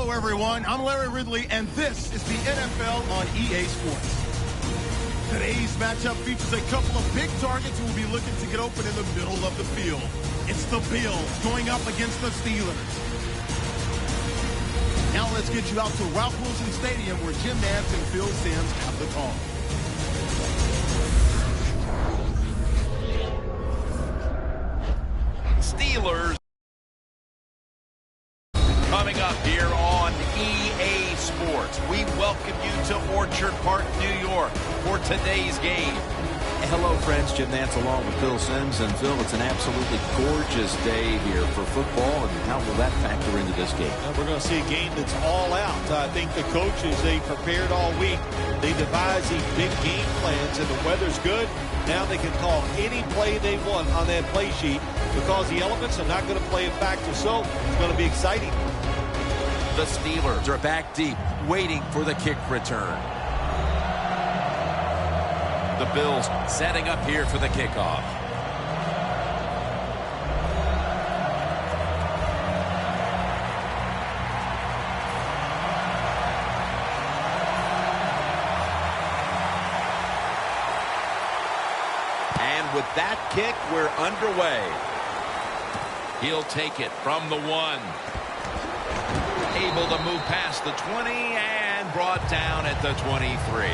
Hello, everyone. I'm Larry Ridley, and this is the NFL on EA Sports. Today's matchup features a couple of big targets who will be looking to get open in the middle of the field. It's the Bills going up against the Steelers. Now let's get you out to Ralph Wilson Stadium where Jim Nantz and Phil Simms have the call. Steelers coming up here on EA Sports. We welcome you to Orchard Park, New York for today's game. Hello, friends. Jim Nantz along with Phil Simms. And Phil, it's an absolutely gorgeous day here for football. And how will that factor into this game? We're going to see a game that's all out. I think the coaches, they prepared all week. They devised these big game plans, and the weather's good. Now they can call any play they want on that play sheet because the elements are not going to play a factor. So it's going to be exciting. The Steelers are back deep, waiting for the kick return. The Bills setting up here for the kickoff. And with that kick, we're underway. He'll take it from the 1. Able to move past the 20 and brought down at the 23.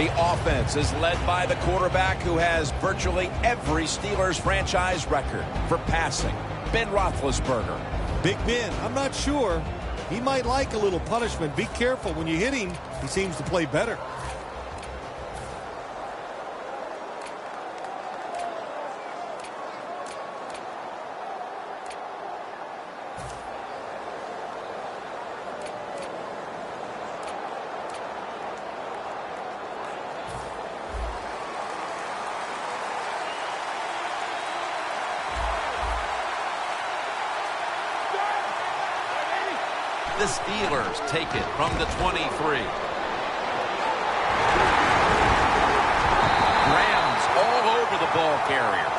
The offense is led by the quarterback who has virtually every Steelers franchise record for passing, Ben Roethlisberger. Big Ben, I'm not sure. He might like a little punishment. Be careful when you hit him. He seems to play better. The Steelers take it from the 23. Rams all over the ball carrier.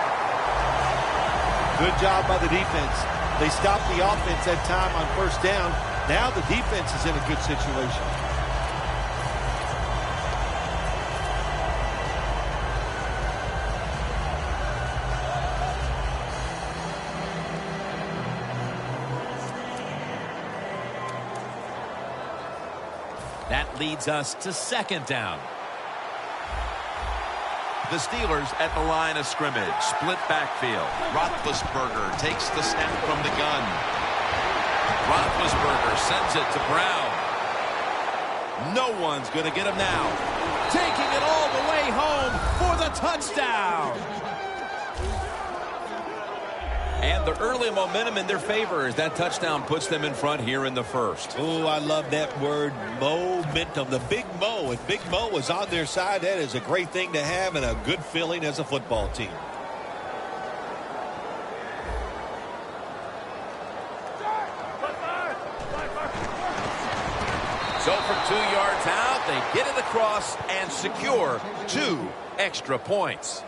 Good job by the defense. They stopped the offense that time on first down. Now the defense is in a good situation. That leads us to second down. The Steelers at the line of scrimmage. Split backfield. Roethlisberger takes the snap from the gun. Roethlisberger sends it to Brown. No one's going to get him now. Taking it all the way home for the touchdown. And the early momentum in their favor as that touchdown puts them in front here in the first. Oh, I love that word, momentum. The big Mo. If Big Mo was on their side, that is a great thing to have and a good feeling as a football team. So from 2 yards out, they get it across and secure 2 extra points.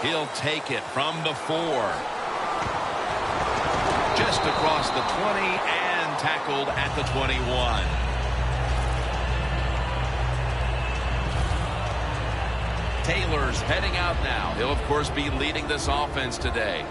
He'll take it from the 4. Just across the 20 and tackled at the 21. Taylor's heading out now. He'll, of course, be leading this offense today.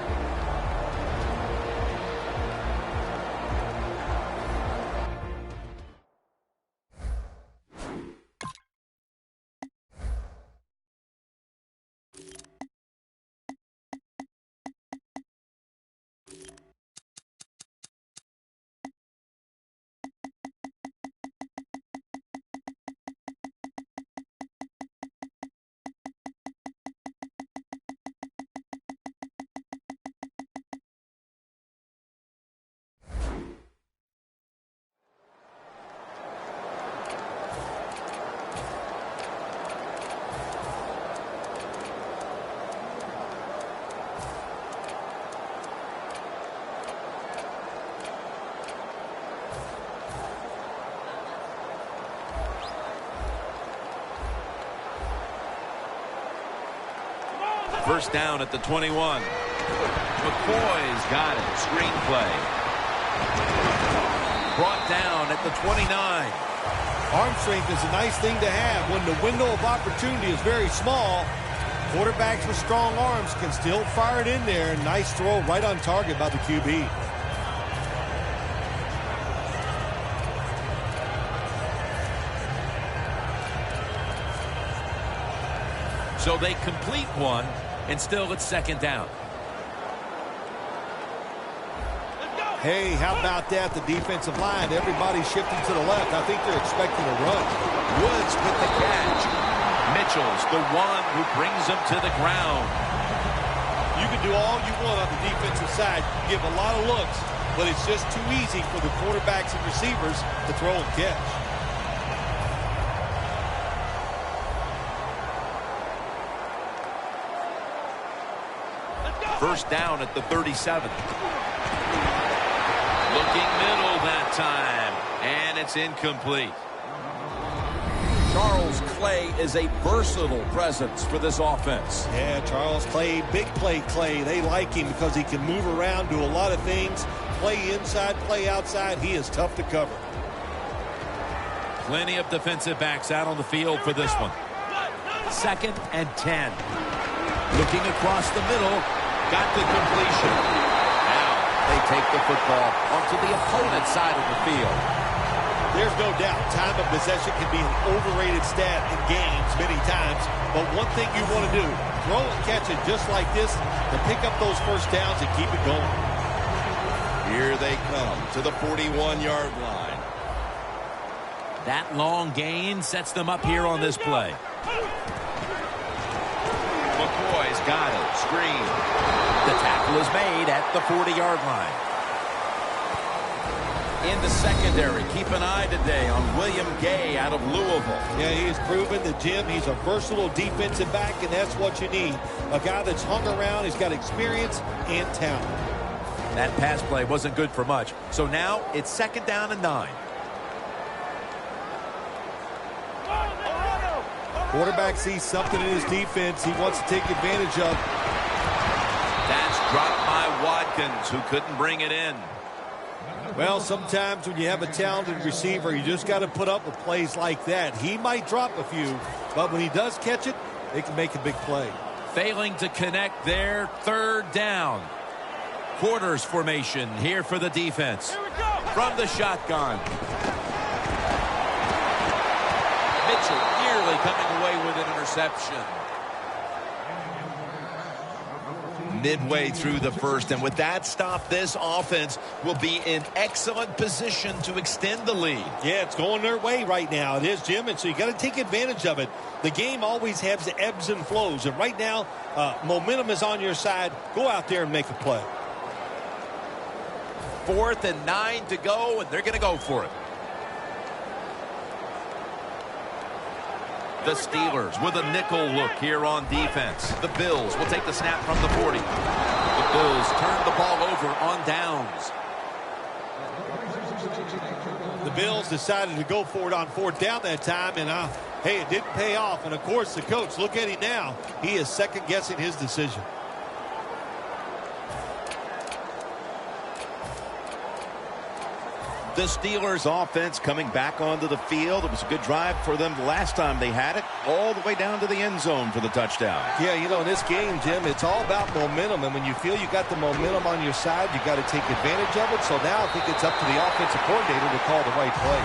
First down at the 21. McCoy's got it. Screenplay. Brought down at the 29. Arm strength is a nice thing to have. When the window of opportunity is very small, quarterbacks with strong arms can still fire it in there. Nice throw right on target by the QB. So they complete one, and still it's second down. Hey, how about that? The defensive line, everybody's shifting to the left. I think they're expecting a run. Woods with the catch. Mitchell's the one who brings him to the ground. You can do all you want on the defensive side. You give a lot of looks, but it's just too easy for the quarterbacks and receivers to throw and catch. First down at the 37. Looking middle that time, and it's incomplete. Charles Clay is a versatile presence for this offense. Yeah, Charles Clay, big play Clay. They like him because he can move around, do a lot of things, play inside, play outside. He is tough to cover. Plenty of defensive backs out on the field for this one. Second and 10. Looking across the middle, got the completion. Now they take the football onto the opponent's side of the field. There's no doubt time of possession can be an overrated stat in games many times, but one thing you want to do, throw and catch it just like this to pick up those first downs and keep it going. Here they come to the 41-yard line. That long gain sets them up here on this play. McCoy's got it. Screen. The tackle is made at the 40-yard line. In the secondary, keep an eye today on William Gay out of Louisville. Yeah, he has proven that, Jim, he's a versatile defensive back, and that's what you need. A guy that's hung around, he's got experience and talent. That pass play wasn't good for much. So now it's second down and 9. Quarterback sees something in his defense he wants to take advantage of. That's dropped by Watkins, who couldn't bring it in. Well, sometimes when you have a talented receiver, you just got to put up with plays like that. He might drop a few, but when he does catch it, they can make a big play. Failing to connect there, third down. Quarters formation here for the defense. From the shotgun. Mitchell nearly coming away with an interception. Midway through the first, and with that stop, this offense will be in excellent position to extend the lead. Yeah, it's going their way right now. It is, Jim, and so you got to take advantage of it. The game always has ebbs and flows, and right now, momentum is on your side. Go out there and make a play. 4th and 9 to go, and they're going to go for it. The Steelers with a nickel look here on defense. The Bills will take the snap from the 40. The Bills turn the ball over on downs. The Bills decided to go for it on 4th down that time, and hey, it didn't pay off. And, of course, the coach, look at him now. He is second-guessing his decision. The Steelers offense coming back onto the field. It was a good drive for them the last time they had it, all the way down to the end zone for the touchdown. Yeah, you know, in this game, Jim, it's all about momentum. And when you feel you got the momentum on your side, you got to take advantage of it. So now I think it's up to the offensive coordinator to call the right play.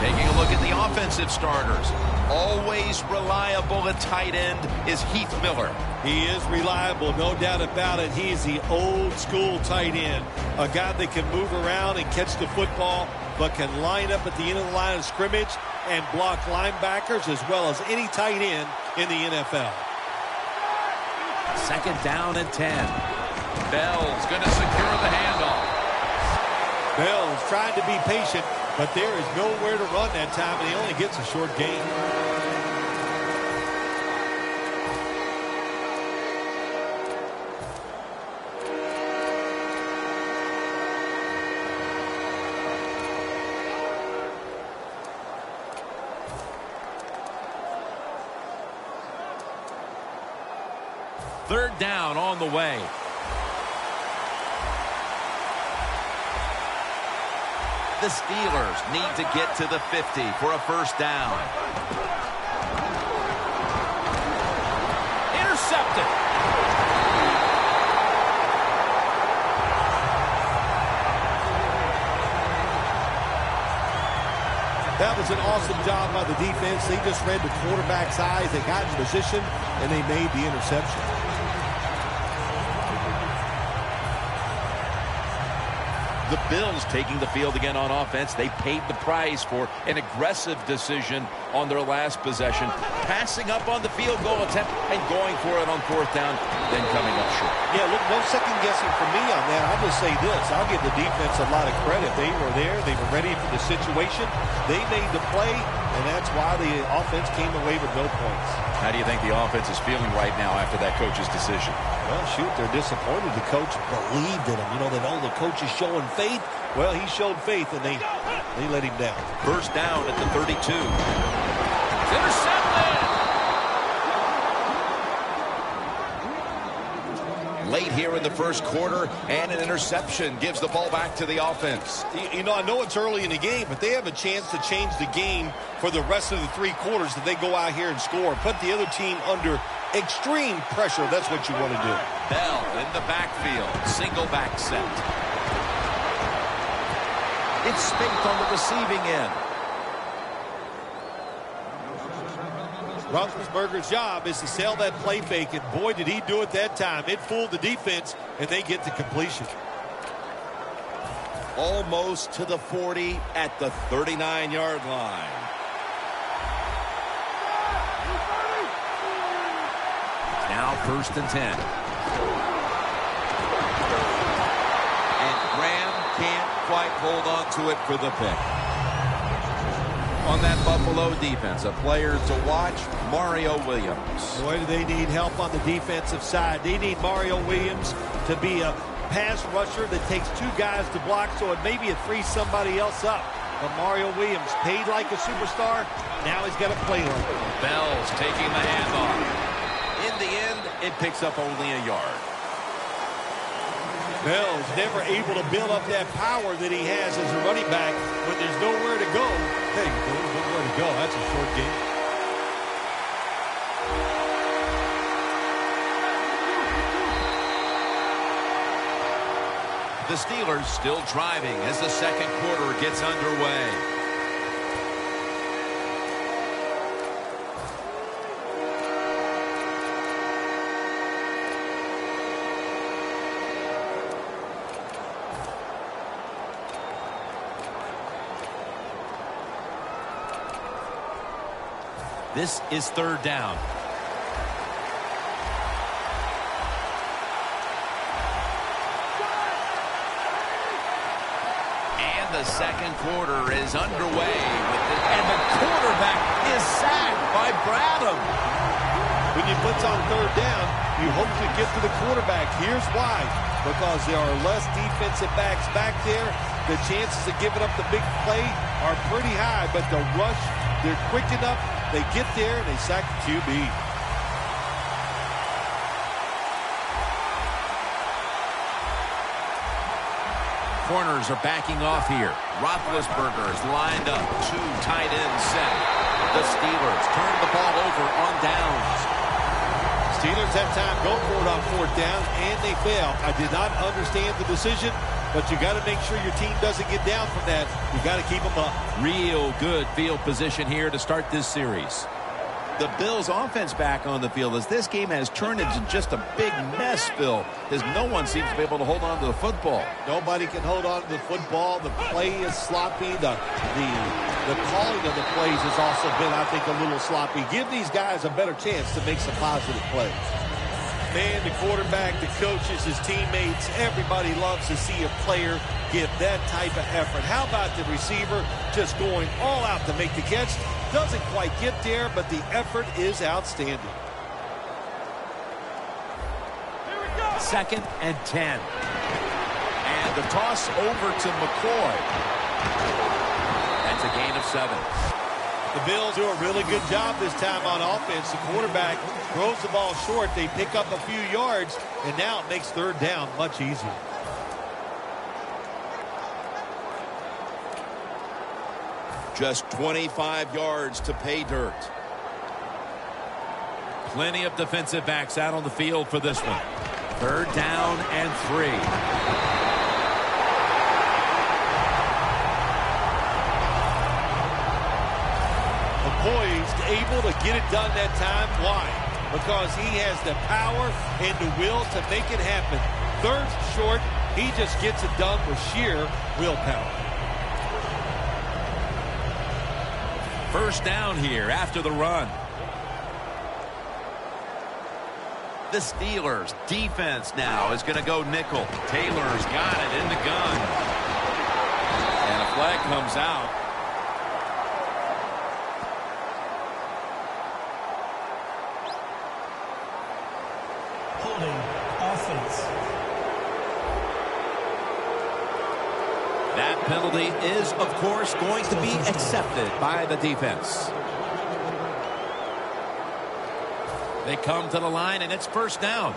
Taking a look at the offensive starters. Always reliable at tight end is Heath Miller. He is reliable, no doubt about it. He is the old school tight end. A guy that can move around and catch the football, but can line up at the end of the line of scrimmage and block linebackers as well as any tight end in the NFL. Second down and 10. Bell's going to secure the handoff. Bell is trying to be patient, but there is nowhere to run that time, and he only gets a short gain. Third down on the way. The Steelers need to get to the 50 for a first down. Intercepted. That was an awesome job by the defense. They just read the quarterback's eyes. They got in position, and they made the interception. The Bills taking the field again on offense. They paid the price for an aggressive decision on their last possession, passing up on the field goal attempt and going for it on fourth down, then coming up short. Yeah, look, no second guessing for me on that. I'll just say this. I'll give the defense a lot of credit. They were there. They were ready for the situation. They made the play, and that's why the offense came away with no points. How do you think the offense is feeling right now after that coach's decision? Well, shoot, they're disappointed. The coach believed in him. You know, they know the coach is showing faith. Well, he showed faith, and they let him down. First down at the 32. Intercepted! Late here in the first quarter, and an interception gives the ball back to the offense. You know, I know it's early in the game, but they have a chance to change the game for the rest of the three quarters if they go out here and score. Put the other team under extreme pressure. That's what you want to do. Bell in the backfield. Single back set. It's Spaeth on the receiving end. Roethlisberger's job is to sell that play fake, and boy, did he do it that time. It fooled the defense, and they get to completion. Almost to the 40 at the 39-yard line. Now first and 10. And Graham can't quite hold on to it for the pick. On that Buffalo defense, a player to watch, Mario Williams. Boy, do they need help on the defensive side. They need Mario Williams to be a pass rusher that takes two guys to block, so it maybe it frees somebody else up. But Mario Williams, paid like a superstar, now he's got to play like it. Bell's taking the handoff. In the end, it picks up only a yard. Bell's never able to build up that power that he has as a running back when there's nowhere to go. Hey, there's nowhere to go. That's a short game. The Steelers still driving as the second quarter gets underway. This is third down. And the second quarter is underway. And the quarterback is sacked by Bradham. When you blitz on third down, you hope to get to the quarterback. Here's why. Because there are less defensive backs back there. The chances of giving up the big play are pretty high. But the rush, they're quick enough. They get there, and they sack the QB. Corners are backing off here. Roethlisberger is lined up. Two tight ends set. The Steelers turn the ball over on downs. Steelers that time go for it on fourth down, and they fail. I did not understand the decision, but you got to make sure your team doesn't get down from that. You got to keep them up. Real good field position here to start this series. The Bills offense back on the field as this game has turned into just a big mess, Phil, as no one seems to be able to hold on to the football. Nobody can hold on to the football. The play is sloppy. The calling of the plays has also been, I think, a little sloppy. Give these guys a better chance to make some positive plays. Man, the quarterback, the coaches, his teammates, everybody loves to see a player give that type of effort. How about the receiver just going all out to make the catch? Doesn't quite get there, but the effort is outstanding. Second and 10. And the toss over to McCoy. That's a gain of 7. The Bills do a really good job this time on offense. The quarterback throws the ball short. They pick up a few yards, and now it makes third down much easier. Just 25 yards to pay dirt. Plenty of defensive backs out on the field for this one. Third down and 3. Poised, able to get it done that time. Why? Because he has the power and the will to make it happen. Third short, he just gets it done with sheer willpower. First down here after the run. The Steelers defense now is going to go nickel. Taylor's got it in the gun. And a flag comes out. That penalty is, of course, going to be accepted by the defense. They come to the line, and it's first down.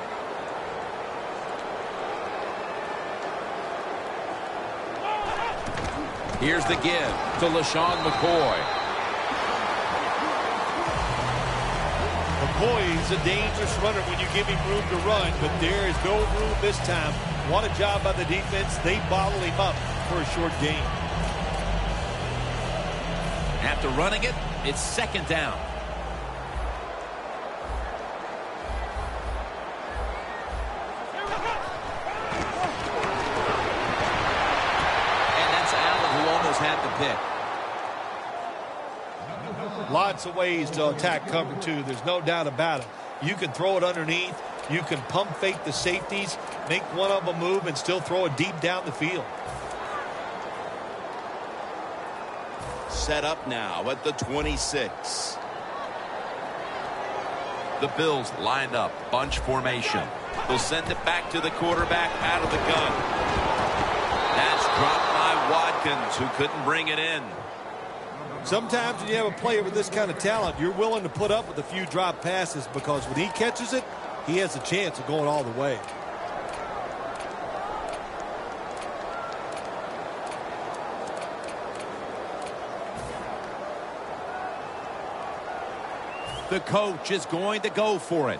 Here's the give to LaShawn McCoy. McCoy's a dangerous runner when you give him room to run, but there is no room this time. What a job by the defense. They bottle him up for a short gain. After running it, it's second down. And that's Allen who almost had the pick. Lots of ways to attack cover two. There's no doubt about it. You can throw it underneath. You can pump fake the safeties, make one of them move, and still throw it deep down the field. Set up now at the 26. The Bills lined up, bunch formation. They'll send it back to the quarterback out of the gun. That's dropped by Watkins, who couldn't bring it in. Sometimes when you have a player with this kind of talent, you're willing to put up with a few drop passes because when he catches it, he has a chance of going all the way. The coach is going to go for it.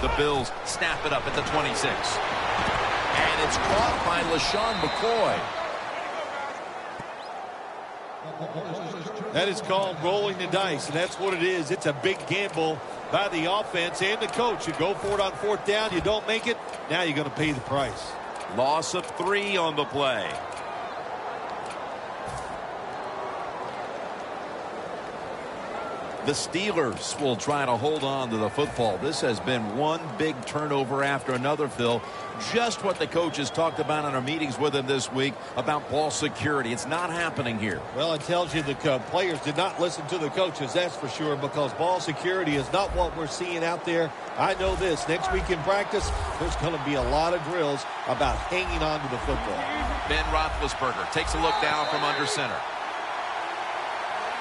The Bills snap it up at the 26. And it's caught by LaShawn McCoy. That is called rolling the dice, and that's what it is. It's a big gamble by the offense and the coach. You go for it on fourth down, you don't make it, now you're going to pay the price. Loss of 3 on the play. The Steelers will try to hold on to the football. This has been one big turnover after another, Phil. Just what the coaches talked about in our meetings with him this week about ball security. It's not happening here. Well, it tells you the players did not listen to the coaches, that's for sure, because ball security is not what we're seeing out there. I know this. Next week in practice, there's going to be a lot of drills about hanging on to the football. Ben Roethlisberger takes a look down from under center.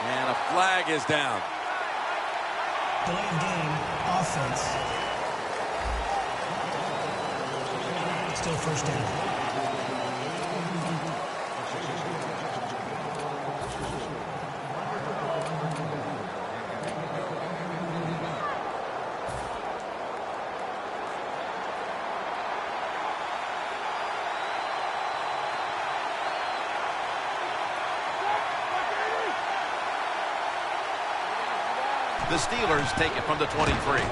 And a flag is down. Delayed game, offense. Still first down. The Steelers take it from the 23. Bryant's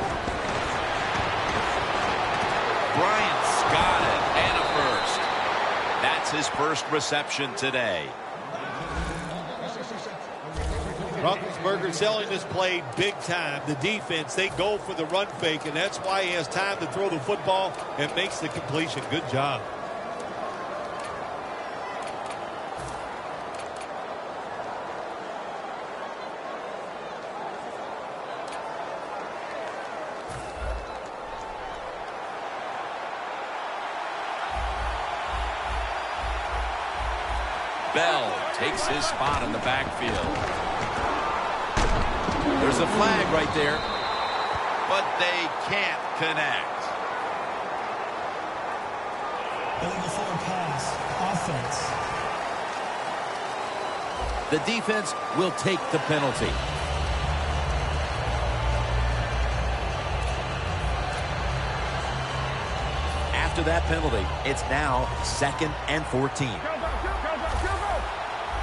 got it, and a first. That's his first reception today. Roethlisberger selling this play big time. The defense, they go for the run fake, and that's why he has time to throw the football and makes the completion. Good job. Bell takes his spot in the backfield. There's a flag right there. But they can't connect. Illegal forward pass. Offense. The defense will take the penalty. After that penalty, it's now 2nd and 14.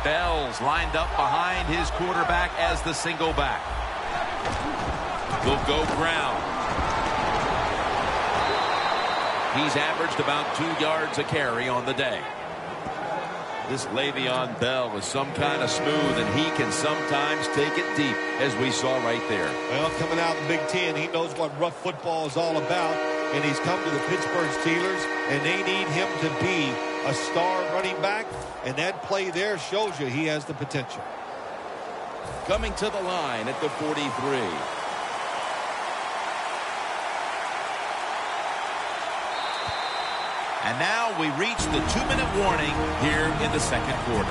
Bell's lined up behind his quarterback as the single back. Will go ground. He's averaged about 2 yards a carry on the day. This Le'Veon Bell is some kind of smooth, and he can sometimes take it deep, as we saw right there. Well, coming out in the Big Ten, he knows what rough football is all about, and he's come to the Pittsburgh Steelers, and they need him to be a star running back, and that play there shows you he has the potential. Coming to the line at the 43. And now we reach the 2-minute warning here in the second quarter.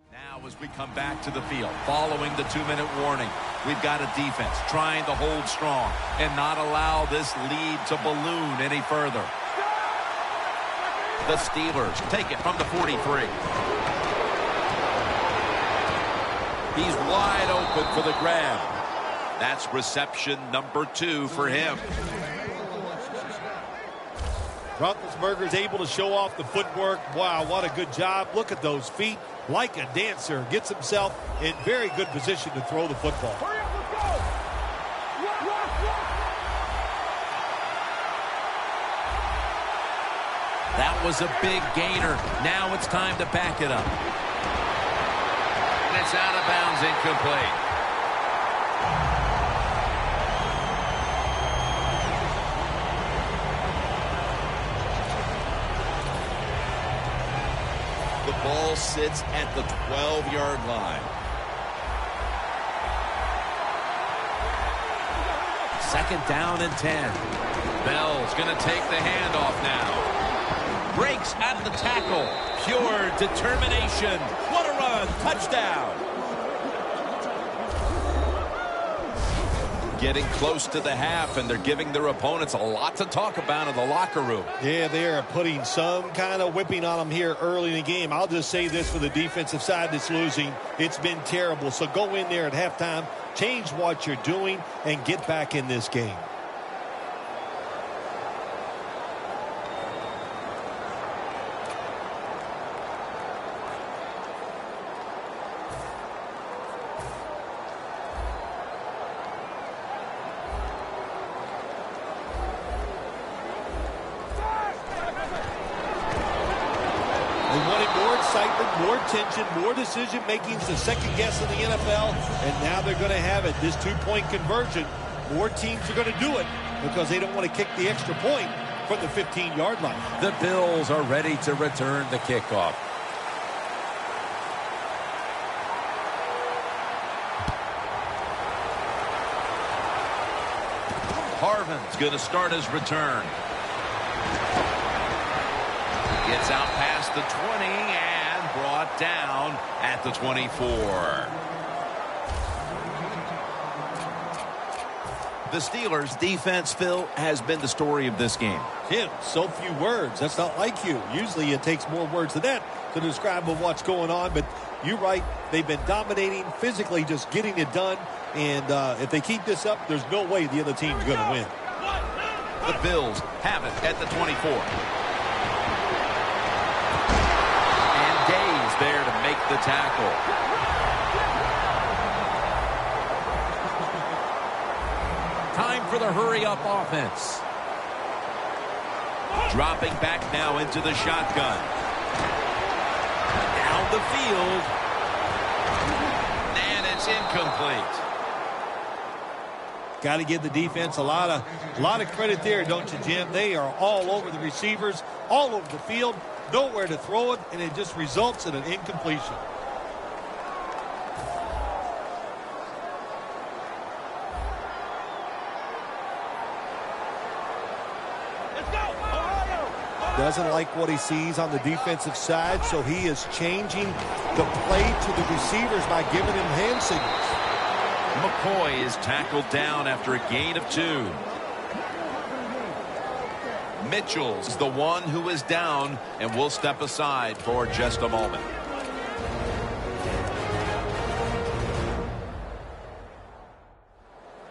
Now as we come back to the field, following the 2-minute warning, we've got a defense trying to hold strong and not allow this lead to balloon any further. The Steelers take it from the 43. He's wide open for the grab. That's reception number 2 for him. Roethlisberger's able to show off the footwork. Wow, what a good job. Look at those feet. Like a dancer. Gets himself in very good position to throw the football. Hurry up, let's go! That was a big gainer. Now it's time to back it up. It's out of bounds, incomplete. The ball sits at the 12-yard line. Second down and 10. Bell's going to take the handoff now. Breaks at the tackle. Pure determination. What a run. Touchdown. Getting close to the half, and they're giving their opponents a lot to talk about in the locker room. Yeah, they are putting some kind of whipping on them here early in the game. I'll just say this for the defensive side that's losing. It's been terrible. So go in there at halftime, change what you're doing, and get back in this game. More tension, more decision-making, the second guess in the NFL, and now they're going to have it. This two-point conversion, more teams are going to do it because they don't want to kick the extra point from the 15-yard line. The Bills are ready to return the kickoff. Harvin's going to start his return. Gets out past the 20 and brought down at the 24. The Steelers' defense, Phil, has been the story of this game. Tim, so few words. That's not like you. Usually it takes more words than that to describe what's going on. But you're right. They've been dominating, physically just getting it done. And if they keep this up, there's no way the other team's going to win. The Bills have it at the 24. And Day's there to make the tackle. Time for the hurry-up offense. Dropping back now into the shotgun. Down the field. And it's incomplete. Got to give the defense a lot of credit there, don't you, Jim? They are all over the receivers, all over the field, nowhere to throw it, and it just results in an incompletion. doesn't like what he sees on the defensive side, so he is changing the play to the receivers by giving him hand signals. McCoy is tackled down after a gain of 2. Mitchell's the one who is down, and will step aside for just a moment.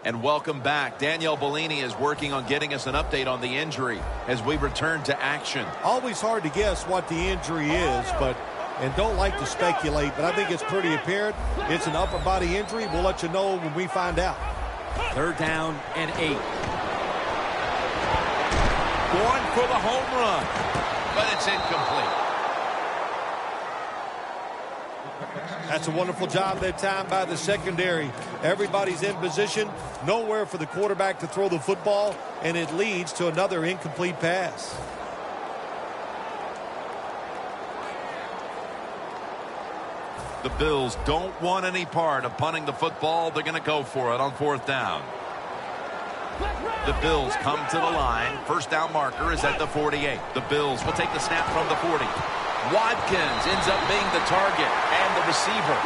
And welcome back. Danielle Bellini is working on getting us an update on the injury as we return to action. Always hard to guess what the injury is, and don't like to speculate, but I think it's pretty apparent. It's an upper body injury. We'll let you know when we find out. 3rd down and 8. Going for the home run, but it's incomplete. That's a wonderful job that time by the secondary. Everybody's in position, nowhere for the quarterback to throw the football, and it leads to another incomplete pass. The Bills don't want any part of punting the football. They're going to go for it on 4th down. The Bills come to the line. 1st down marker is at the 48. The Bills will take the snap from the 40. Watkins ends up being the target and the receiver.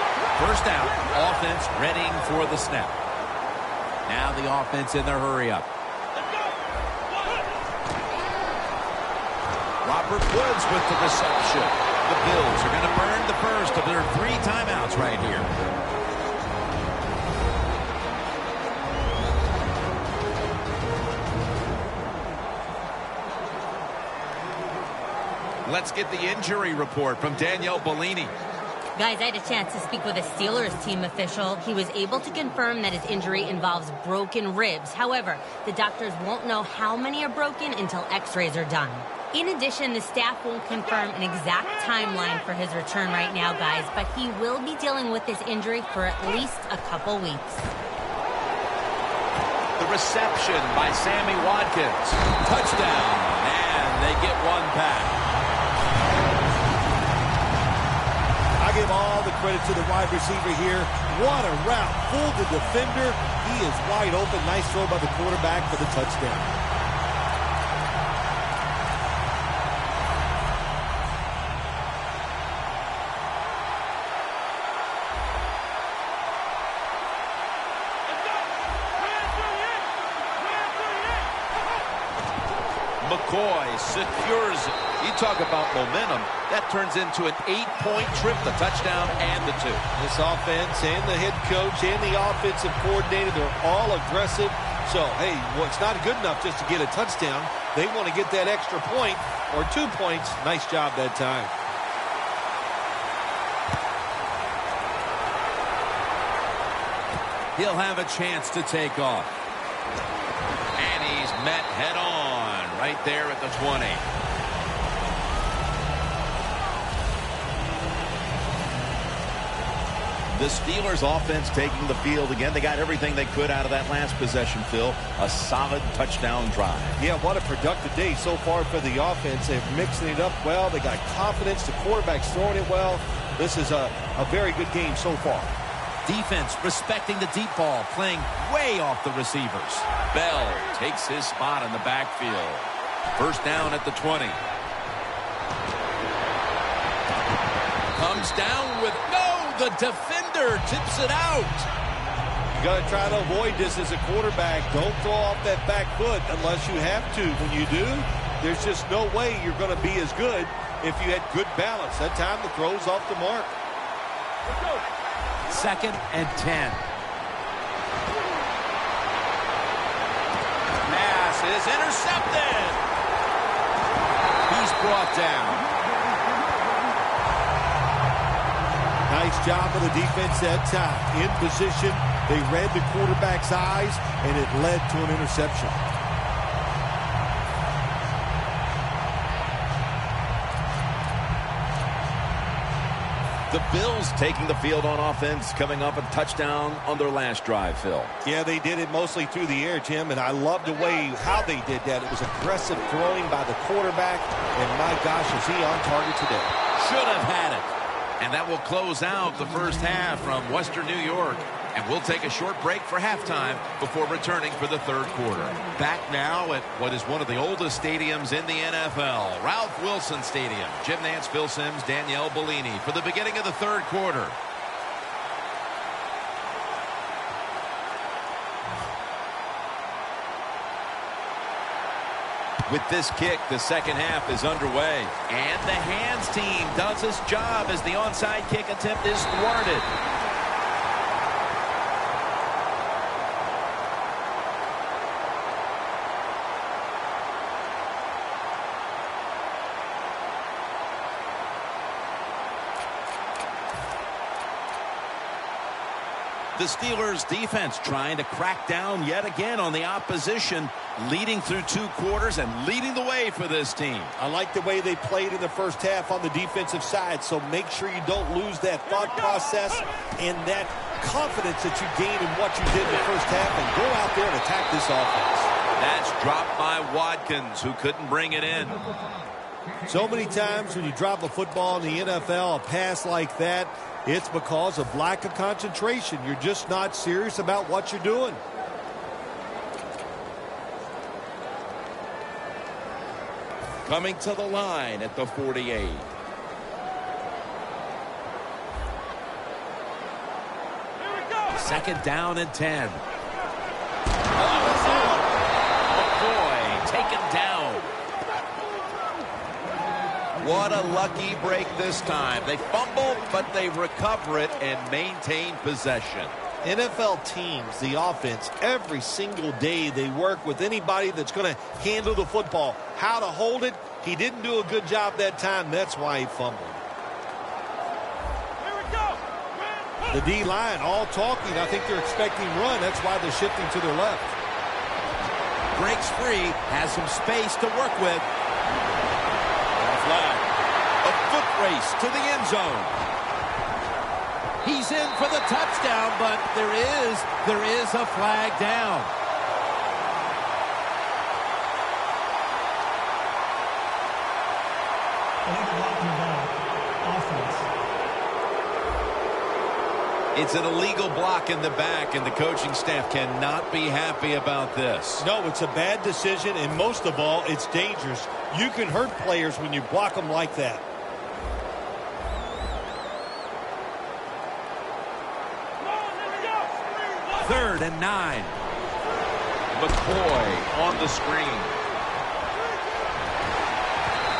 1st down, offense readying for the snap. Now the offense in their hurry up. Robert Woods with the reception. The Bills are going to burn the first of their 3 timeouts right here. Let's get the injury report from Danielle Bellini. Guys, I had a chance to speak with a Steelers team official. He was able to confirm that his injury involves broken ribs. However, the doctors won't know how many are broken until x-rays are done. In addition, the staff won't confirm an exact timeline for his return right now, guys, but he will be dealing with this injury for at least a couple weeks. The reception by Sammy Watkins. Touchdown, and they get one back. I give all the credit to the wide receiver here. What a route. Fooled the defender. He is wide open. Nice throw by the quarterback for the touchdown. McCoy secures it. You talk about momentum. That turns into an 8-point trip, the touchdown and the 2. This offense and the head coach and the offensive coordinator, they're all aggressive. So, hey, well, it's not good enough just to get a touchdown. They want to get that extra point or 2 points. Nice job that time. He'll have a chance to take off. And he's met head on right there at the 20. The Steelers offense taking the field again. They got everything they could out of that last possession, Phil. A solid touchdown drive. Yeah, what a productive day so far for the offense. They're mixing it up well. They got confidence. The quarterback's throwing it well. This is a very good game so far. Defense respecting the deep ball, playing way off the receivers. Bell takes his spot in the backfield. 1st down at the 20. Comes down with the defender tips it out. You got to try to avoid this as a quarterback. Don't throw off that back foot unless you have to. When you do, there's just no way you're going to be as good if you had good balance. That time the throw's off the mark. 2nd and 10. Pass is intercepted. He's brought down. Nice job of the defense that time. In position, they read the quarterback's eyes, and it led to an interception. The Bills taking the field on offense, coming up a touchdown on their last drive, Phil. Yeah, they did it mostly through the air, Jim, and I love the way how they did that. It was aggressive throwing by the quarterback, and my gosh, is he on target today. Should have had it. And that will close out the first half from Western New York And we'll take a short break for halftime before returning for the third quarter. Back now at what is one of the oldest stadiums in the NFL, Ralph Wilson Stadium. Jim Nantz, Phil Simms, Danielle Bellini for the beginning of the third quarter. With this kick, the second half is underway. And the hands team does its job as the onside kick attempt is thwarted. The Steelers defense trying to crack down yet again on the opposition, leading through 2 quarters and leading the way for this team. I like the way they played in the first half on the defensive side, so make sure you don't lose that thought process and that confidence that you gained in what you did in the first half, and go out there and attack this offense. That's dropped by Watkins, who couldn't bring it in. So many times when you drop a football in the NFL, a pass like that, it's because of lack of concentration. You're just not serious about what you're doing. Coming to the line at the 48. Second down and 10. McCoy taken down. What a lucky break this time. They fumble, but they recover it and maintain possession. NFL teams, the offense, every single day they work with anybody that's going to handle the football. How to hold it, he didn't do a good job that time. That's why he fumbled. The D-line all talking. I think they're expecting run. That's why they're shifting to their left. Breaks free, has some space to work with. Flag. A foot race to the end zone. He's in for the touchdown, but there is a flag down. It's an illegal block in the back, and the coaching staff cannot be happy about this. No, it's a bad decision, and most of all, it's dangerous. You can hurt players when you block them like that. Third and 9. McCoy on the screen.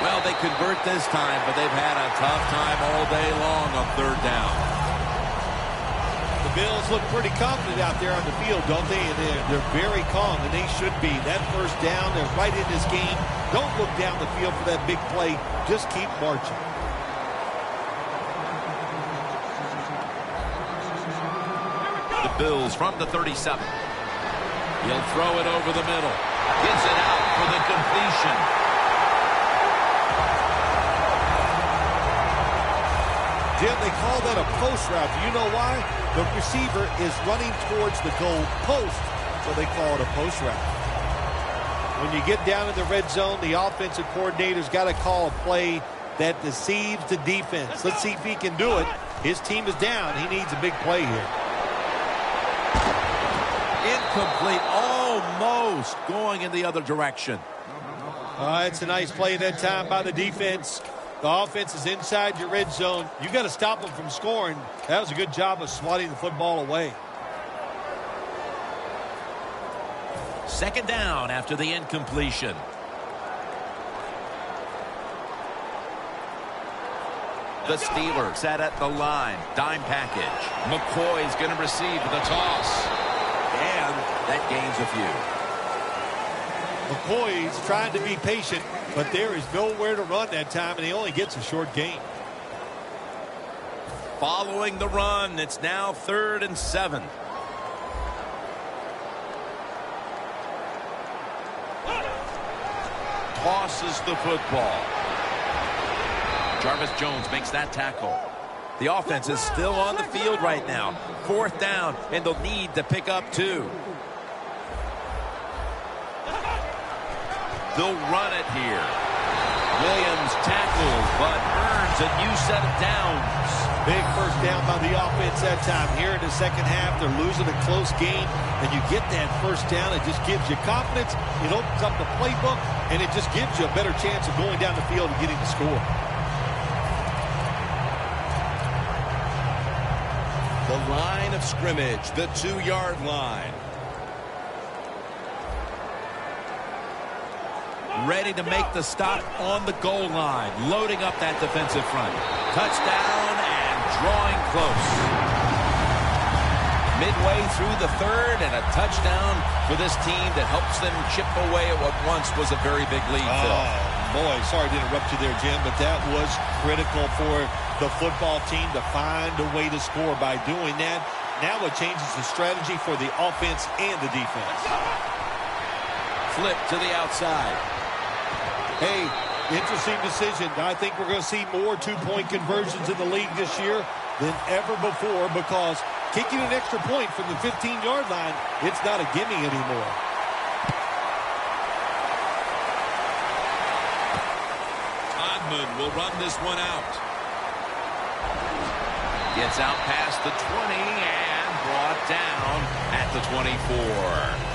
Well, they convert this time, but they've had a tough time all day long on third down. The Bills look pretty confident out there on the field, don't they? And they're very calm, and they should be. That first down, they're right in this game. Don't look down the field for that big play. Just keep marching. The Bills from the 37. He'll throw it over the middle. Gets it out for the completion. Jim, they call that a post route. Do you know why? The receiver is running towards the goal post, so they call it a post route. When you get down in the red zone, the offensive coordinator's got to call a play that deceives the defense. Let's see if he can do it. His team is down. He needs a big play here. Incomplete, almost going in the other direction. It's a nice play that time by the defense. The offense is inside your red zone. You got to stop them from scoring. That was a good job of swatting the football away. Second down after the incompletion. The Steelers set at the line. Dime package. McCoy's going to receive the toss. And that gains a few. McCoy's trying to be patient, but there is nowhere to run that time, and he only gets a short gain. Following the run, it's now 3rd and 7. Tosses the football. Jarvis Jones makes that tackle. The offense is still on the field right now. 4th down, and they'll need to pick up 2. They'll run it here. Williams tackled, but earns a new set of downs. Big first down by the offense that time. Here in the second half, they're losing a close game, and you get that first down. It just gives you confidence. It opens up the playbook, and it just gives you a better chance of going down the field and getting the score. The line of scrimmage, the 2-yard line. Ready to make the stop on the goal line. Loading up that defensive front. Touchdown and drawing close. Midway through the third and a touchdown for this team that helps them chip away at what once was a very big lead, Phil. Boy, sorry to interrupt you there, Jim, but that was critical for the football team to find a way to score by doing that. Now it changes the strategy for the offense and the defense. Flip to the outside. Hey, interesting decision. I think we're going to see more two-point conversions in the league this year than ever before because kicking an extra point from the 15-yard line, it's not a gimme anymore. Hodman will run this one out. Gets out past the 20 and brought down at the 24.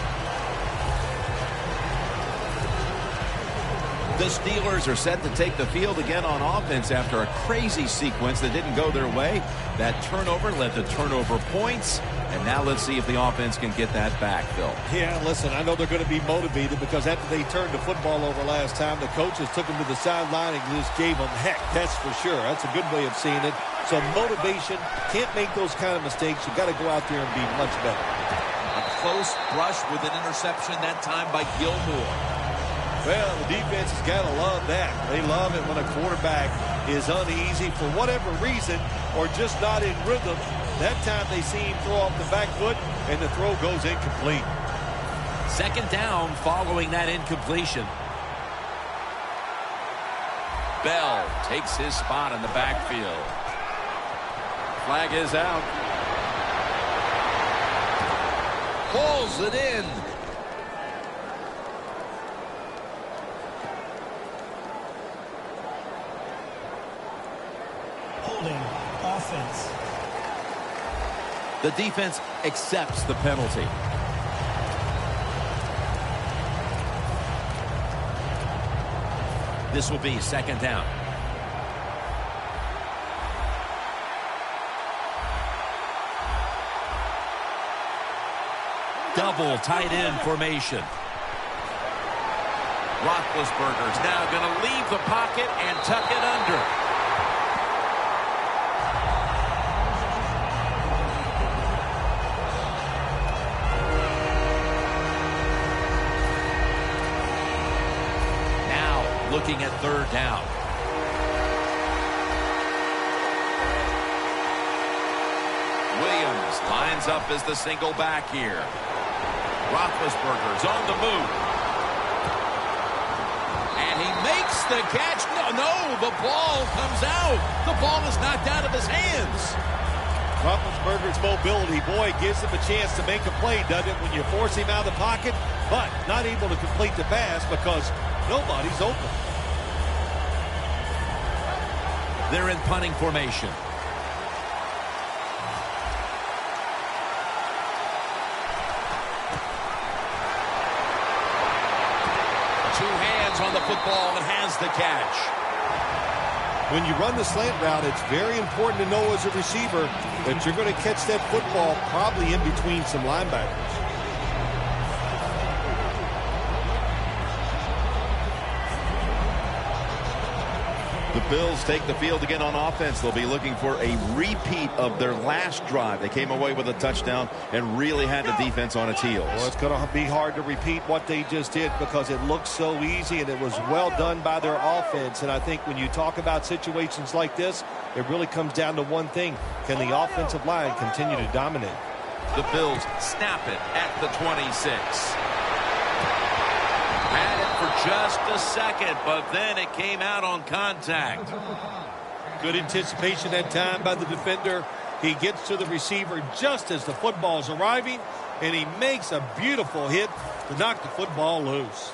The Steelers are set to take the field again on offense after a crazy sequence that didn't go their way. That turnover led to turnover points. And now let's see if the offense can get that back, Phil. Yeah, listen, I know they're going to be motivated because after they turned the football over last time, the coaches took them to the sideline and just gave them heck, that's for sure. That's a good way of seeing it. So motivation, can't make those kind of mistakes. You've got to go out there and be much better. A close brush with an interception that time by Gilmore. Well, the defense has got to love that. They love it when a quarterback is uneasy for whatever reason or just not in rhythm. That time they see him throw off the back foot, and the throw goes incomplete. Second down following that incompletion. Bell takes his spot in the backfield. Flag is out. Pulls it in. Offense. The defense accepts the penalty. This will be second down. Double tight end formation. Roethlisberger's now going to leave the pocket and tuck it under. Looking at third down. Williams lines up as the single back here. Roethlisberger's on the move. And he makes the catch. No, the ball comes out. The ball is knocked out of his hands. Roethlisberger's mobility, boy, gives him a chance to make a play, doesn't it, when you force him out of the pocket, but not able to complete the pass because nobody's open. They're in punting formation. Two hands on the football and has the catch. When you run the slant route, it's very important to know as a receiver that you're going to catch that football probably in between some linebackers. The Bills take the field again on offense. They'll be looking for a repeat of their last drive. They came away with a touchdown and really had the defense on its heels. Well, it's going to be hard to repeat what they just did because it looked so easy and it was well done by their offense. And I think when you talk about situations like this, it really comes down to one thing. Can the offensive line continue to dominate? The Bills snap it at the 26. Had it for just a second, but then it came out on contact. Good anticipation that time by the defender. He gets to the receiver just as the football's arriving, and he makes a beautiful hit to knock the football loose.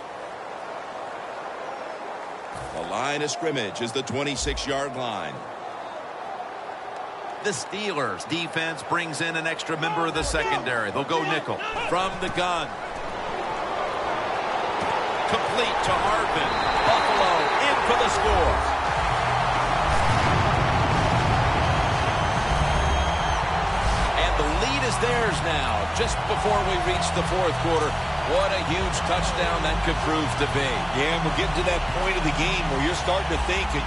The line of scrimmage is the 26-yard line. The Steelers defense brings in an extra member of the secondary. They'll go nickel from the gun. Complete to Hardman. Buffalo in for the score. And the lead is theirs now, just before we reach the fourth quarter. What a huge touchdown that could prove to be. Yeah, and we're getting to that point of the game where you're starting to think and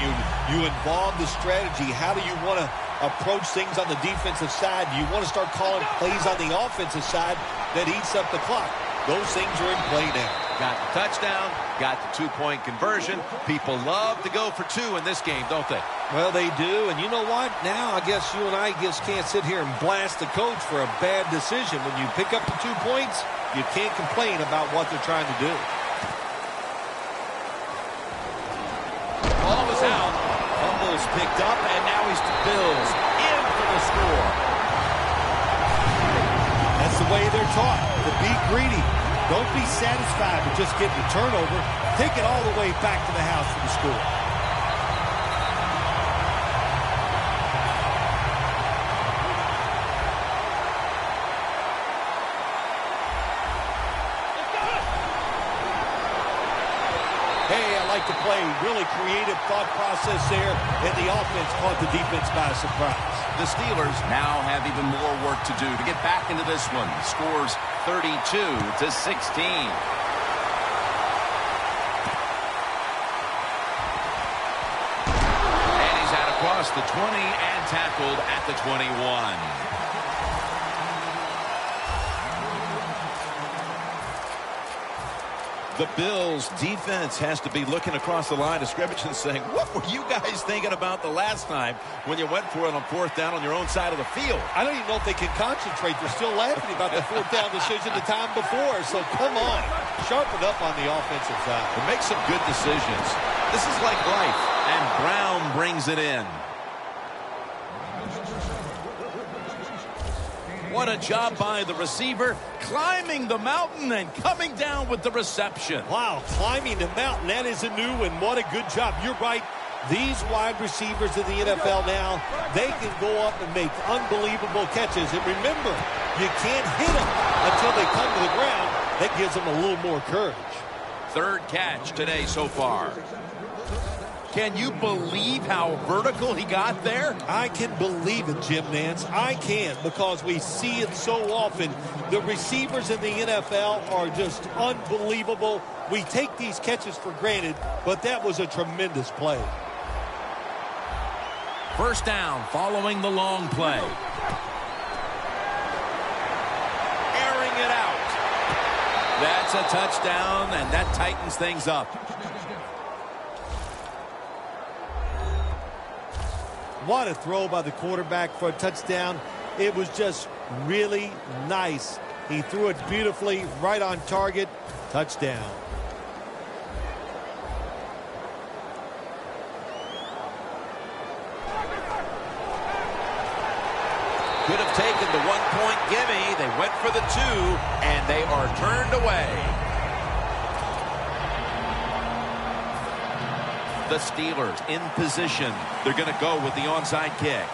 you involve the strategy. How do you want to approach things on the defensive side? Do you want to start calling plays on the offensive side that eats up the clock? Those things are in play now. Got the touchdown, got the two-point conversion. People love to go for two in this game, don't they? Well, they do, and you know what? Now I guess you and I just can't sit here and blast the coach for a bad decision. When you pick up the 2 points, you can't complain about what they're trying to do. Ball was out. Fumbles picked up, and now he's the Bills in for the score. That's the way they're taught, to be greedy. Don't be satisfied with just getting a turnover. Take it all the way back to the house for the score. To play, really creative thought process there, and the offense caught the defense by surprise. The Steelers now have even more work to do to get back into this one. Scores 32-16. And he's out across the 20 and tackled at the 21. The Bills defense has to be looking across the line of scrimmage and saying, what were you guys thinking about the last time when you went for it on fourth down on your own side of the field? I don't even know if they can concentrate. They're still laughing about the fourth down decision the time before. So come on, sharpen up on the offensive side. And make some good decisions. This is like life. And Brown brings it in. What a job by the receiver, climbing the mountain and coming down with the reception. Wow, climbing the mountain, that is a new one. What a good job. You're right. These wide receivers in the NFL now, they can go up and make unbelievable catches. And remember, you can't hit them until they come to the ground. That gives them a little more courage. Third catch today so far. Can you believe how vertical he got there? I can believe it, Jim Nance. I can, because we see it so often. The receivers in the NFL are just unbelievable. We take these catches for granted, but that was a tremendous play. First down following the long play. Airing it out. That's a touchdown, and that tightens things up. What a throw by the quarterback for a touchdown. It was just really nice. He threw it beautifully, right on target. Touchdown. Could have taken the 1-point gimme. They went for the 2, and they are turned away. The Steelers in position. They're going to go with the onside kick.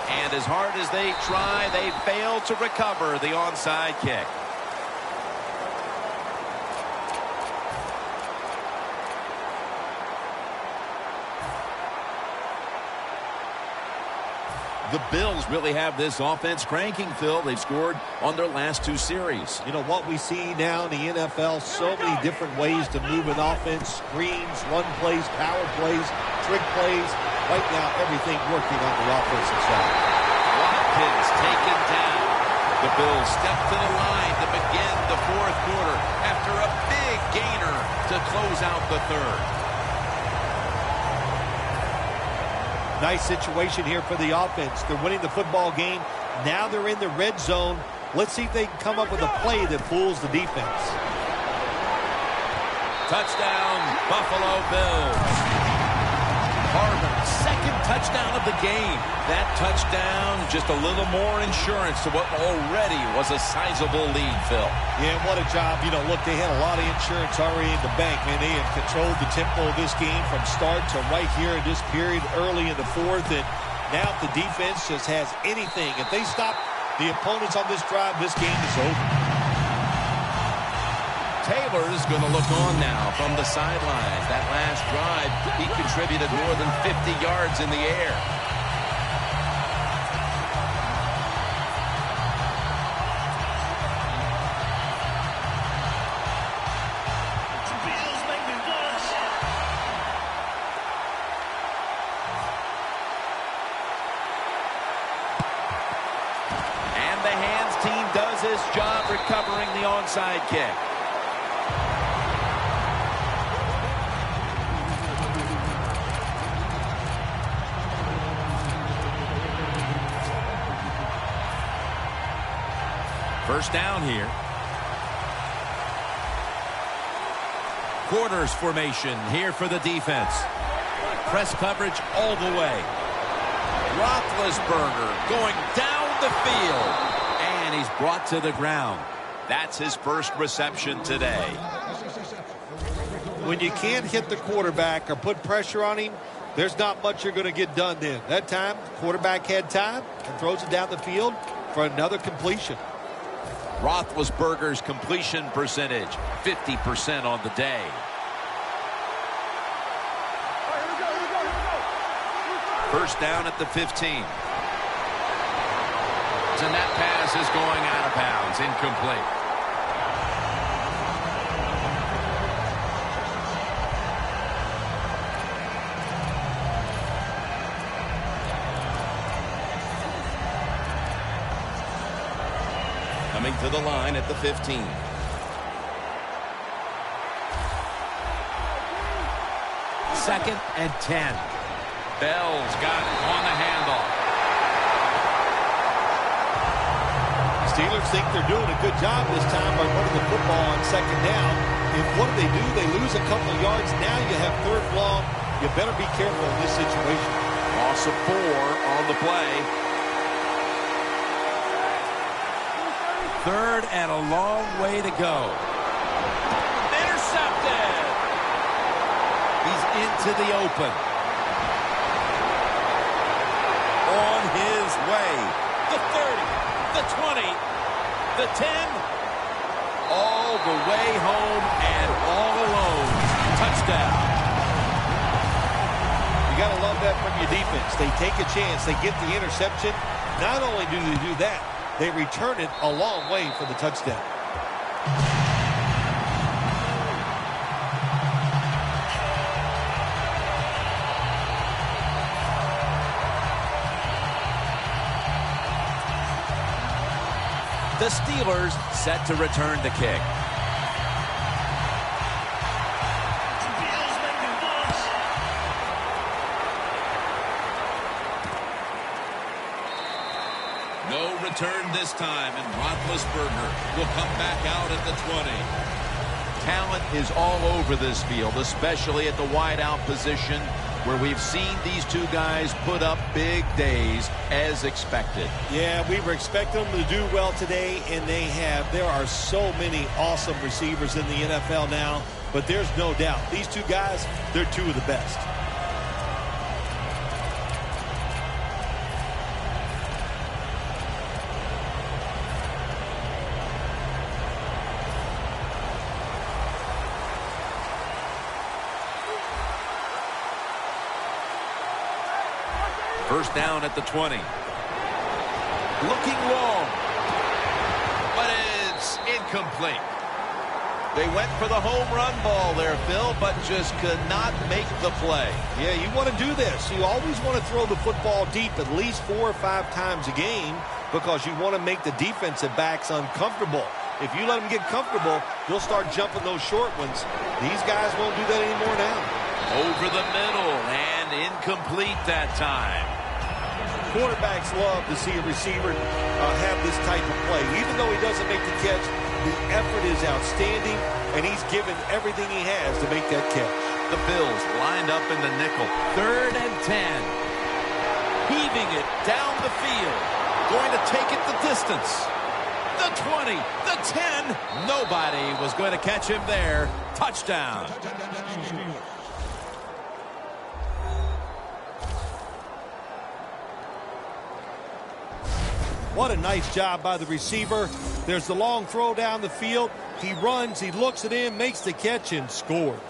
And as hard as they try, they fail to recover the onside kick. The Bills really have this offense cranking, Phil. They've scored on their last 2 series. You know what we see now in the NFL, so many different ways to move an offense. Screens, run plays, power plays, trick plays. Right now, everything working on the offensive side. Watkins taken down. The Bills step to the line to begin the fourth quarter after a big gainer to close out the third. Nice situation here for the offense. They're winning the football game. Now they're in the red zone. Let's see if they can come up with a play that fools the defense. Touchdown, Buffalo Bills. Harvard, second touchdown of the game. That touchdown, just a little more insurance to what already was a sizable lead, Phil. Yeah, what a job. You know, look, they had a lot of insurance already in the bank, man. They have controlled the tempo of this game from start to right here in this period early in the fourth. And now if the defense just has anything, if they stop the opponents on this drive, this game is over. Taylor's going to look on now from the sidelines. That last drive, he contributed more than 50 yards in the air. And the hands team does its job recovering the onside kick. First down here. Quarters formation here for the defense. Press coverage all the way. Roethlisberger going down the field. And he's brought to the ground. That's his first reception today. When you can't hit the quarterback or put pressure on him, there's not much you're going to get done then. That time, the quarterback had time and throws it down the field for another completion. Roethlisberger's completion percentage, 50% on the day. First down at the 15. And that pass is going out of bounds, incomplete. Coming to the line at the 15. Second and 10. Bell's got it on the handoff. Steelers think they're doing a good job this time by running the football on second down. If what do? They lose a couple of yards. Now you have third and long. You better be careful in this situation. Loss of 4 on the play. Third and a long way to go. Intercepted. He's into the open. On his way. The 30, the 20, the 10. All the way home and all alone. Touchdown. You got to love that from your defense. They take a chance. They get the interception. Not only do they do that, they return it a long way for the touchdown. The Steelers set to return the kick. No return this time, and Roethlisberger will come back out at the 20. Talent is all over this field, especially at the wideout position, where we've seen these two guys put up big days as expected. Yeah, we were expecting them to do well today, and they have. There are so many awesome receivers in the NFL now, but there's no doubt. These two guys, they're two of the best. First down at the 20. Looking long. But it's incomplete. They went for the home run ball there, Phil, but just could not make the play. Yeah, you want to do this. You always want to throw the football deep at least 4 or 5 times a game because you want to make the defensive backs uncomfortable. If you let them get comfortable, they'll start jumping those short ones. These guys won't do that anymore now. Over the middle and incomplete that time. Quarterbacks love to see a receiver have this type of play. Even though he doesn't make the catch, the effort is outstanding, and he's given everything he has to make that catch. The Bills lined up in the nickel. 3rd and 10. Heaving it down the field. Going to take it the distance. The 20, the 10. Nobody was going to catch him there. Touchdown. What a nice job by the receiver. There's the long throw down the field. He runs, he looks it in, makes the catch, and scores.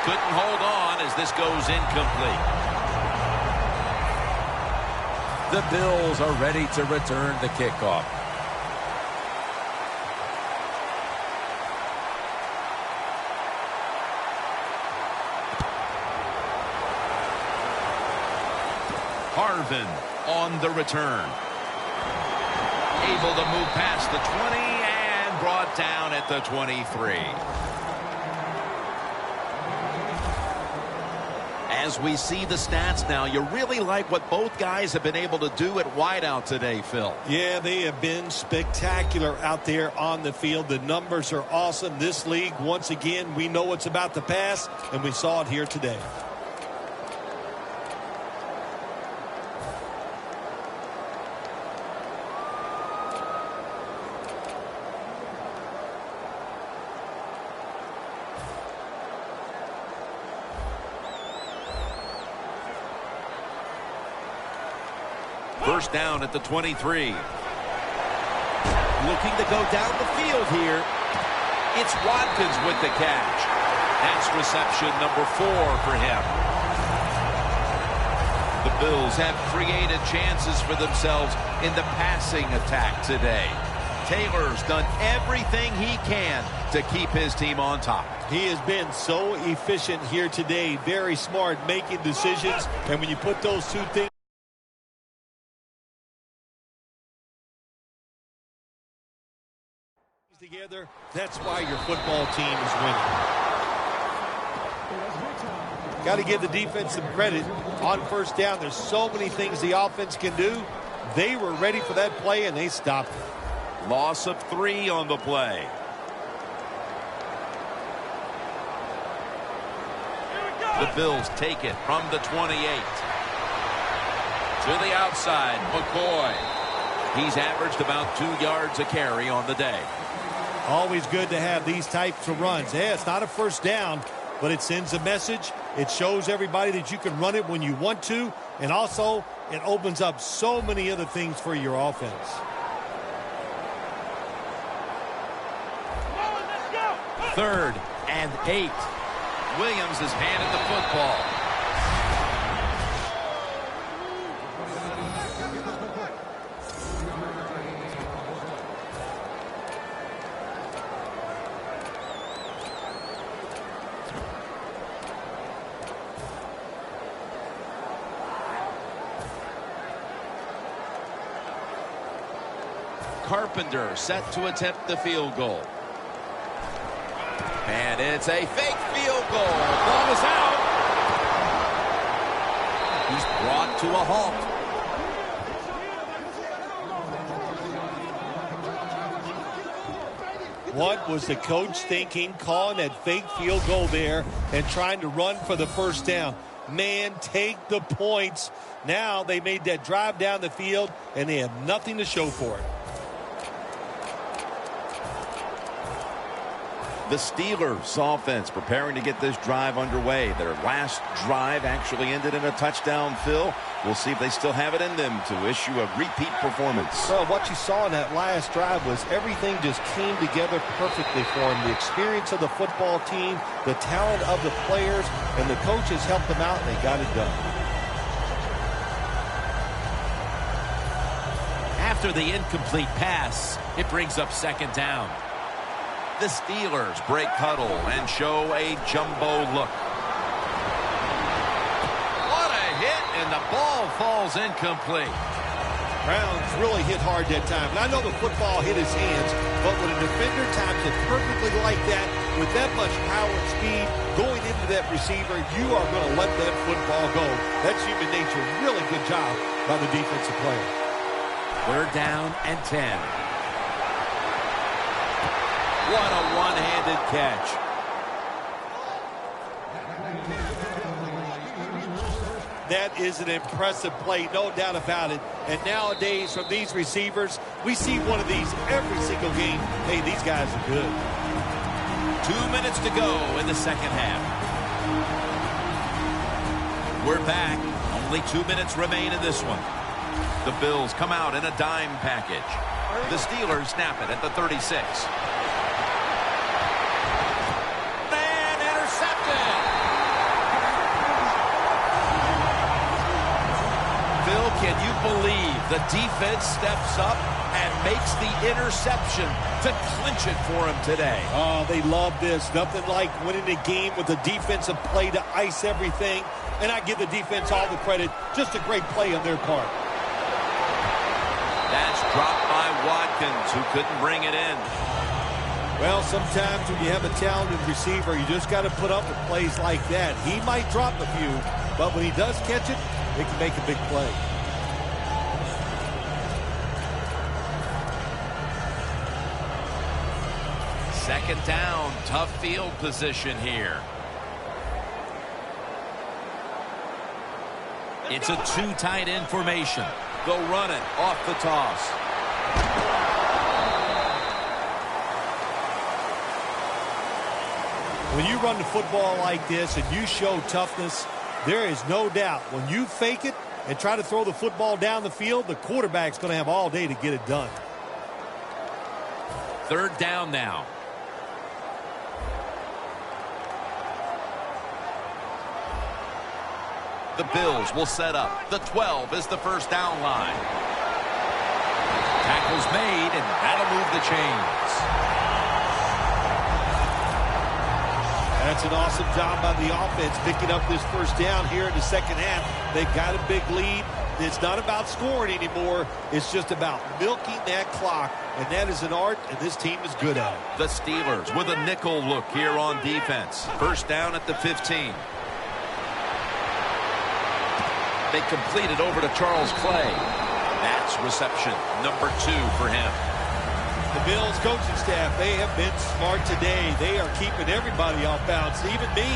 Couldn't hold on as this goes incomplete. The Bills are ready to return the kickoff. Harvin on the return. Able to move past the 20 and brought down at the 23. As we see the stats now, you really like what both guys have been able to do at wideout today, Phil. Yeah, they have been spectacular out there on the field. The numbers are awesome. This league, once again, we know it's about the pass, and we saw it here today. First down at the 23. Looking to go down the field here. It's Watkins with the catch. That's reception number 4 for him. The Bills have created chances for themselves in the passing attack today. Taylor's done everything he can to keep his team on top. He has been so efficient here today. Very smart making decisions. And when you put those two things together, that's why your football team is winning. Got to give the defense some credit. On first down, there's so many things the offense can do. They were ready for that play, and they stopped it. Loss of 3 on the play. The Bills take it from the 28. To the outside, McCoy. He's averaged about 2 yards a carry on the day. Always good to have these types of runs. Yeah, it's not a first down, but it sends a message. It shows everybody that you can run it when you want to, and also it opens up so many other things for your offense. Third and 8. Williams has handed the football. Carpenter set to attempt the field goal. And it's a fake field goal. Ball is out. He's brought to a halt. What was the coach thinking, calling that fake field goal there and trying to run for the first down? Man, take the points. Now they made that drive down the field, and they have nothing to show for it. The Steelers offense preparing to get this drive underway. Their last drive actually ended in a touchdown, Phil. We'll see if they still have it in them to issue a repeat performance. Well, what you saw in that last drive was everything just came together perfectly for them. The experience of the football team, the talent of the players, and the coaches helped them out, and they got it done. After the incomplete pass, it brings up second down. The Steelers break huddle and show a jumbo look. What a hit, and the ball falls incomplete. Brown's really hit hard that time. And I know the football hit his hands, but when a defender times it perfectly like that, with that much power and speed going into that receiver, you are going to let that football go. That's human nature. Really good job by the defensive player. 3rd down and 10. What a one-handed catch. That is an impressive play, no doubt about it. And nowadays, from these receivers, we see one of these every single game. Hey, these guys are good. 2 minutes to go in the second half. We're back. Only 2 minutes remain in this one. The Bills come out in a dime package. The Steelers snap it at the 36. And intercepted. Phil, can you believe the defense steps up and makes the interception to clinch it for him today? Oh, they love this. Nothing like winning a game with a defensive play to ice everything. And I give the defense all the credit. Just a great play on their part. That's dropped by Watkins, who couldn't bring it in. Well, sometimes when you have a talented receiver, you just got to put up with plays like that. He might drop a few, but when he does catch it, he can make a big play. Second down, tough field position here. It's a 2 tight end formation. They'll run it off the toss. When you run the football like this and you show toughness, there is no doubt when you fake it and try to throw the football down the field, the quarterback's going to have all day to get it done. 3rd down now. The Bills will set up. The 12 is the first down line. Tackle's made, and that'll move the chains. That's an awesome job by the offense picking up this first down here in the second half. They've got a big lead. It's not about scoring anymore. It's just about milking that clock, and that is an art, and this team is good at it. The Steelers with a nickel look here on defense. First down at the 15. They complete it over to Charles Clay. That's reception number 2 for him. The Bills coaching staff, they have been smart today. They are keeping everybody off bounds, even me.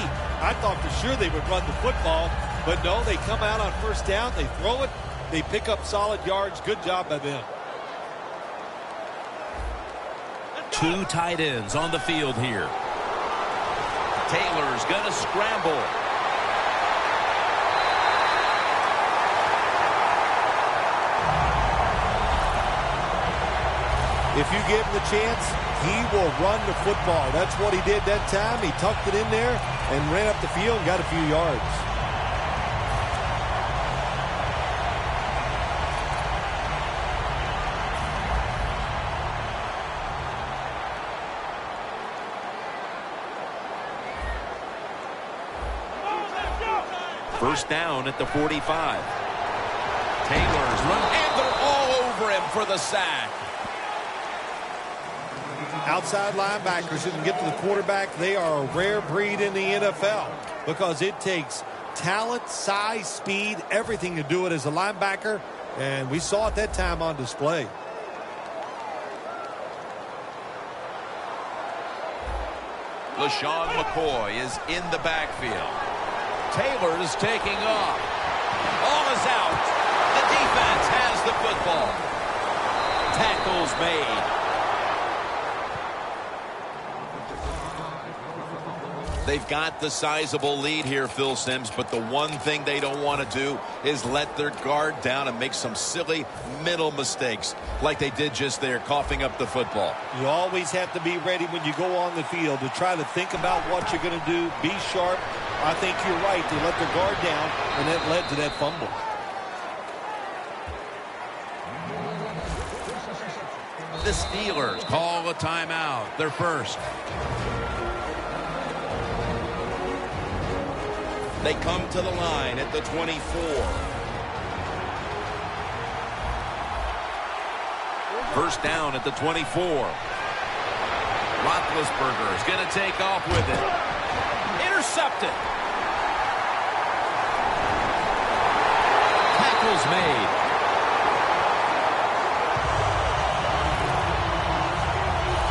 I thought for sure they would run the football, but no, they come out on first down, they throw it, they pick up solid yards. Good job by them. 2 tight ends on the field here. Taylor's going to scramble. If you give him the chance, he will run the football. That's what he did that time. He tucked it in there and ran up the field and got a few yards. First down at the 45. Taylor's run, and they're all over him for the sack. Outside linebackers who can get to the quarterback, they are a rare breed in the NFL because it takes talent, size, speed, everything to do it as a linebacker, and we saw it that time on display. LaShawn McCoy is in the backfield. Taylor's taking off. All is out. The defense has the football. Tackles made. They've got the sizable lead here, Phil Simms, but the one thing they don't want to do is let their guard down and make some silly middle mistakes like they did just there, coughing up the football. You always have to be ready when you go on the field to try to think about what you're going to do, be sharp. I think you're right. They let their guard down, and that led to that fumble. The Steelers call a timeout, their first. They come to the line at the 24. First down at the 24. Roethlisberger is going to take off with it. Intercepted. Tackles made.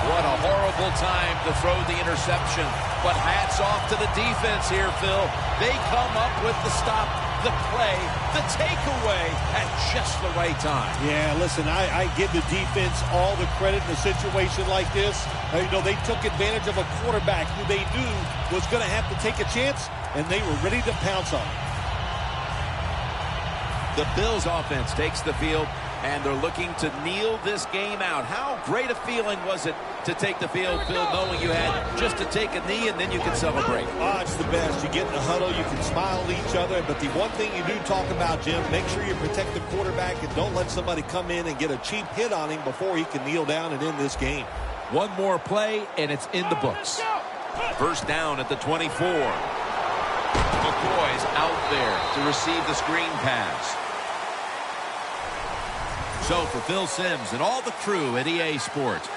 What a horrible time to throw the interception. But hats off to the defense here, Phil. They come up with the stop, the play, the takeaway at just the right time. Yeah, listen, I give the defense all the credit in a situation like this. You know, they took advantage of a quarterback who they knew was going to have to take a chance, and they were ready to pounce on him. The Bills offense takes the field, and they're looking to kneel this game out. How great a feeling was it to take the field, Phil, knowing you had just to take a knee and then you can celebrate? Oh, it's the best. You get in the huddle, you can smile at each other, but the one thing you do talk about, Jim, make sure you protect the quarterback and don't let somebody come in and get a cheap hit on him before he can kneel down and end this game. One more play, and it's in the books. First down at the 24. McCoy's out there to receive the screen pass. So for Phil Simms and all the crew at EA Sports,